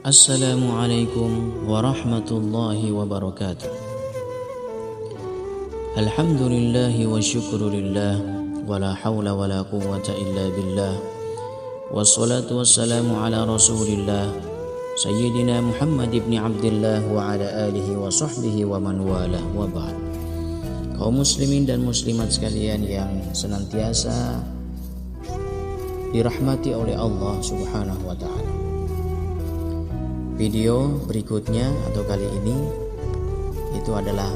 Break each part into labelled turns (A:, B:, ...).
A: Assalamualaikum warahmatullahi wabarakatuh. Alhamdulillahi wa syukrulillah, wala hawla wala quwwata illa billah. Wassalatu wassalamu ala rasulillah Sayyidina Muhammad ibn Abdillah wa ala alihi wa sahbihi wa man walah wa ba'd. Kaum muslimin dan muslimat sekalian yang senantiasa dirahmati oleh Allah Subhanahu wa ta'ala. Video berikutnya atau kali ini itu adalah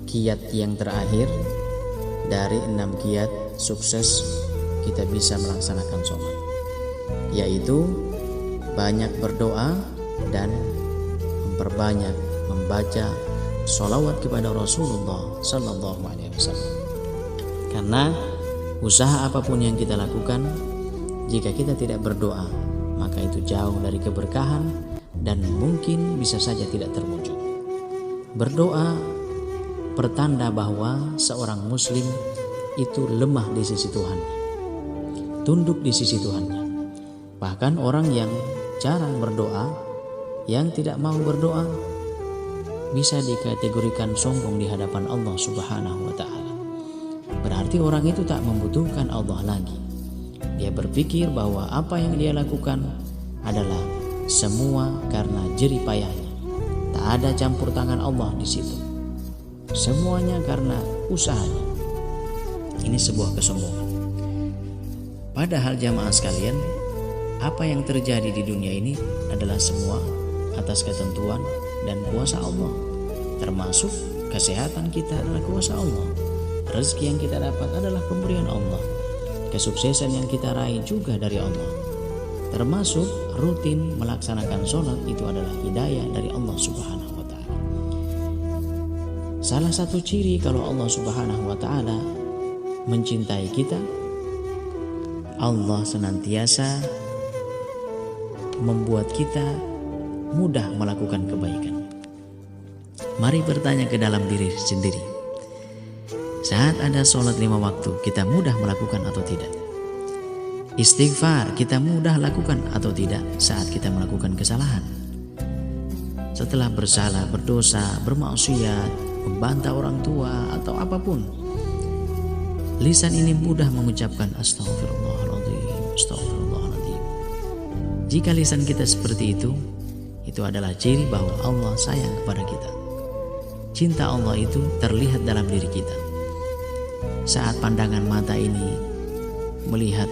A: kiat yang terakhir dari 6 kiat sukses kita bisa melaksanakan sholat, yaitu banyak berdoa dan memperbanyak membaca sholawat kepada Rasulullah Sallallahu Alaihi Wasallam. Karena usaha apapun yang kita lakukan, jika kita tidak berdoa, maka itu jauh dari keberkahan dan mungkin bisa saja tidak terwujud. Berdoa pertanda bahwa seorang muslim itu lemah di sisi Tuhannya, tunduk di sisi Tuhannya. Bahkan orang yang jarang berdoa, yang tidak mau berdoa, bisa dikategorikan sombong di hadapan Allah Subhanahu wa ta'ala. Berarti orang itu tak membutuhkan Allah lagi. Dia berpikir bahwa apa yang dia lakukan adalah semua karena jerih payahnya. Tak ada campur tangan Allah di situ. Semuanya karena usahanya. Ini sebuah kesombongan. Padahal jamaah sekalian, apa yang terjadi di dunia ini adalah semua atas ketentuan dan kuasa Allah. Termasuk kesehatan kita adalah kuasa Allah. Rezeki yang kita dapat adalah pemberian Allah. Kesuksesan yang kita raih juga dari Allah. Termasuk rutin melaksanakan sholat itu adalah hidayah dari Allah Subhanahu wa ta'ala. Salah satu ciri kalau Allah Subhanahu wa ta'ala mencintai kita, Allah senantiasa membuat kita mudah melakukan kebaikan. Mari bertanya ke dalam diri sendiri. Saat ada sholat 5 waktu, kita mudah melakukan atau tidak? Istighfar kita mudah lakukan atau tidak saat kita melakukan kesalahan? Setelah bersalah, berdosa, bermaksiat, membantah orang tua atau apapun, lisan ini mudah mengucapkan astagfirullahaladzim, astagfirullahaladzim. Jika lisan kita seperti itu adalah ciri bahwa Allah sayang kepada kita. Cinta Allah itu terlihat dalam diri kita. Saat pandangan mata ini melihat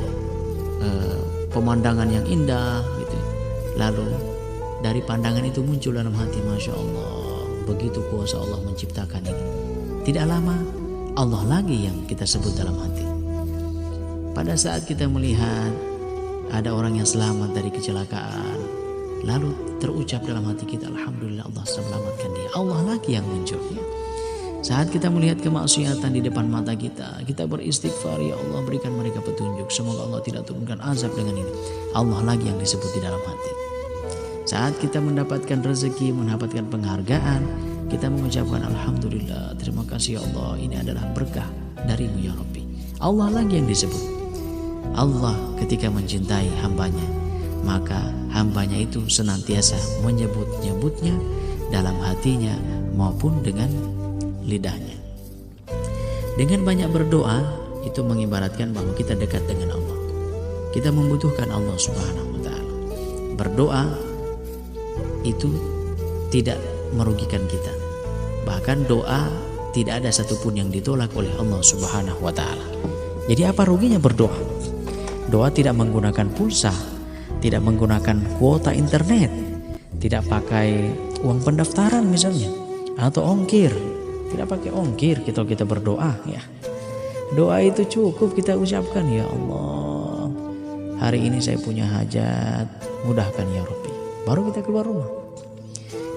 A: pemandangan yang indah gitu, lalu dari pandangan itu muncul dalam hati, Masya Allah, begitu kuasa Allah menciptakan ini. Tidak lama Allah lagi yang kita sebut dalam hati. Pada saat kita melihat ada orang yang selamat dari kecelakaan, lalu terucap dalam hati kita, Alhamdulillah Allah selamatkan dia. Allah lagi yang muncul ya. Saat kita melihat kemaksiatan di depan mata kita, kita beristighfar, ya Allah berikan mereka petunjuk, semoga Allah tidak turunkan azab dengan ini. Allah lagi yang disebut di dalam hati. Saat kita mendapatkan rezeki, mendapatkan penghargaan, kita mengucapkan Alhamdulillah, terima kasih ya Allah, ini adalah berkah darimu ya Rabbi. Allah lagi yang disebut. Allah ketika mencintai hambanya, maka hambanya itu senantiasa menyebut-nyebutnya dalam hatinya maupun dengan lidahnya. Dengan banyak berdoa itu mengibaratkan bahwa kita dekat dengan Allah. Kita membutuhkan Allah Subhanahu wa ta'ala. Berdoa itu tidak merugikan kita. Bahkan doa tidak ada satupun yang ditolak oleh Allah Subhanahu wa ta'ala. Jadi apa ruginya berdoa? Doa tidak menggunakan pulsa, tidak menggunakan kuota internet, tidak pakai uang pendaftaran misalnya, atau ongkir. Tidak pakai ongkir kita berdoa ya. Doa itu cukup kita ucapkan, ya Allah, hari ini saya punya hajat, mudahkan ya Rabbi. Baru kita keluar rumah.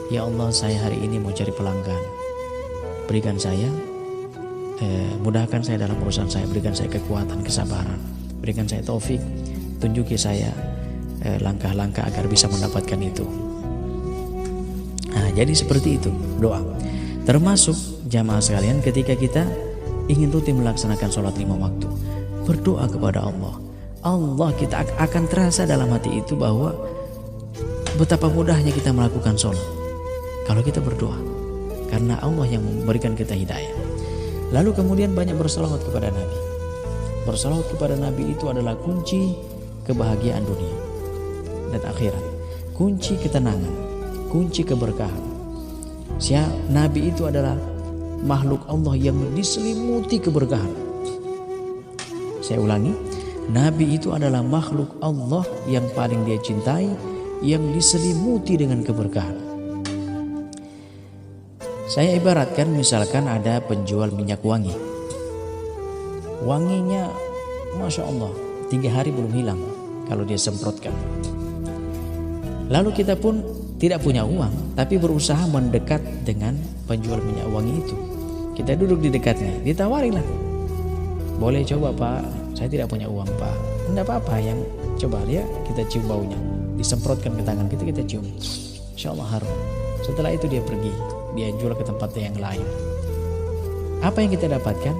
A: Ya Allah, saya hari ini mau cari pelanggan, berikan saya mudahkan saya dalam urusan saya, berikan saya kekuatan, kesabaran, berikan saya taufik, tunjuki saya langkah-langkah agar bisa mendapatkan itu. Nah, jadi seperti itu doa. Termasuk jamaah sekalian, ketika kita ingin rutin melaksanakan sholat 5 waktu, berdoa kepada Allah Allah, kita akan terasa dalam hati itu bahwa betapa mudahnya kita melakukan sholat kalau kita berdoa, karena Allah yang memberikan kita hidayah. Lalu kemudian banyak bersolawat kepada Nabi. Bersolawat kepada Nabi itu adalah kunci kebahagiaan dunia dan akhirat, kunci ketenangan, kunci keberkahan. Nabi itu adalah makhluk Allah yang diselimuti keberkahan. Saya ulangi, Nabi itu adalah makhluk Allah yang paling dia cintai, yang diselimuti dengan keberkahan. Saya ibaratkan, misalkan ada penjual minyak wangi. Wanginya Masya Allah 3 hari belum hilang kalau dia semprotkan. Lalu kita pun tidak punya uang, tapi berusaha mendekat dengan penjual minyak wangi itu. Kita duduk di dekatnya, ditawarilah, boleh coba Pak, saya tidak punya uang Pak. Tidak apa-apa, yang coba dia, kita cium baunya, disemprotkan ke tangan kita cium, Insya Allah harum. Setelah itu dia pergi, dia jual ke tempat yang lain. Apa yang kita dapatkan?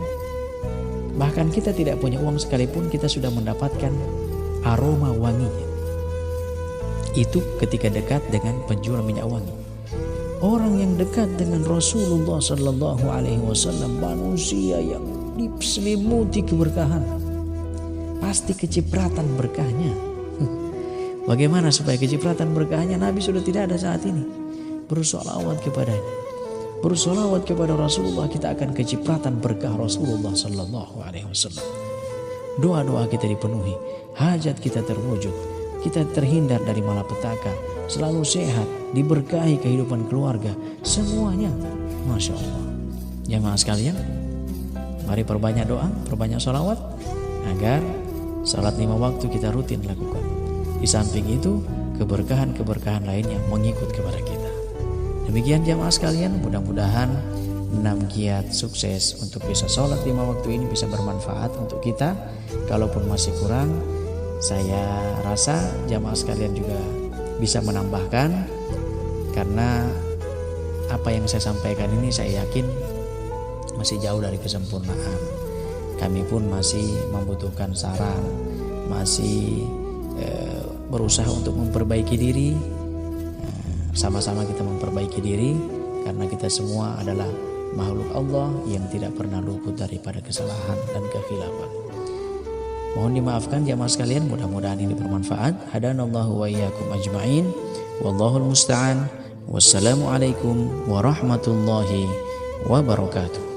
A: Bahkan kita tidak punya uang sekalipun, kita sudah mendapatkan aroma wanginya. Itu ketika dekat dengan penjual minyak wangi. Orang yang dekat dengan Rasulullah Sallallahu Alaihi Wasallam, manusia yang diselimuti keberkahan, pasti kecipratan berkahnya. Bagaimana supaya kecipratan berkahnya? Nabi sudah tidak ada saat ini. Bersolawat kepadanya, bersolawat kepada Rasulullah, kita akan kecipratan berkah Rasulullah Sallallahu Alaihi Wasallam. Doa-doa kita dipenuhi, hajat kita terwujud, kita terhindar dari malapetaka, selalu sehat, diberkahi kehidupan keluarga, semuanya. Masya Allah. Jamaah sekalian, mari perbanyak doa, perbanyak sholawat, agar salat 5 waktu kita rutin lakukan. Di samping itu, keberkahan-keberkahan lain yang mengikut kepada kita. Demikian jamaah sekalian, mudah-mudahan 6 kiat sukses untuk bisa sholat 5 waktu ini bisa bermanfaat untuk kita. Kalaupun masih kurang, saya rasa jamaah sekalian juga bisa menambahkan, karena apa yang saya sampaikan ini saya yakin masih jauh dari kesempurnaan. Kami pun masih membutuhkan saran, masih berusaha untuk memperbaiki diri. Sama-sama kita memperbaiki diri, karena kita semua adalah makhluk Allah yang tidak pernah luput daripada kesalahan dan kekhilafan. Mohon dimaafkan jamaah sekalian, mudah-mudahan ini bermanfaat. Hadanallahu wa iyyakum ajma'in. Wallahul musta'an. Wassalamualaikum warahmatullahi wabarakatuh.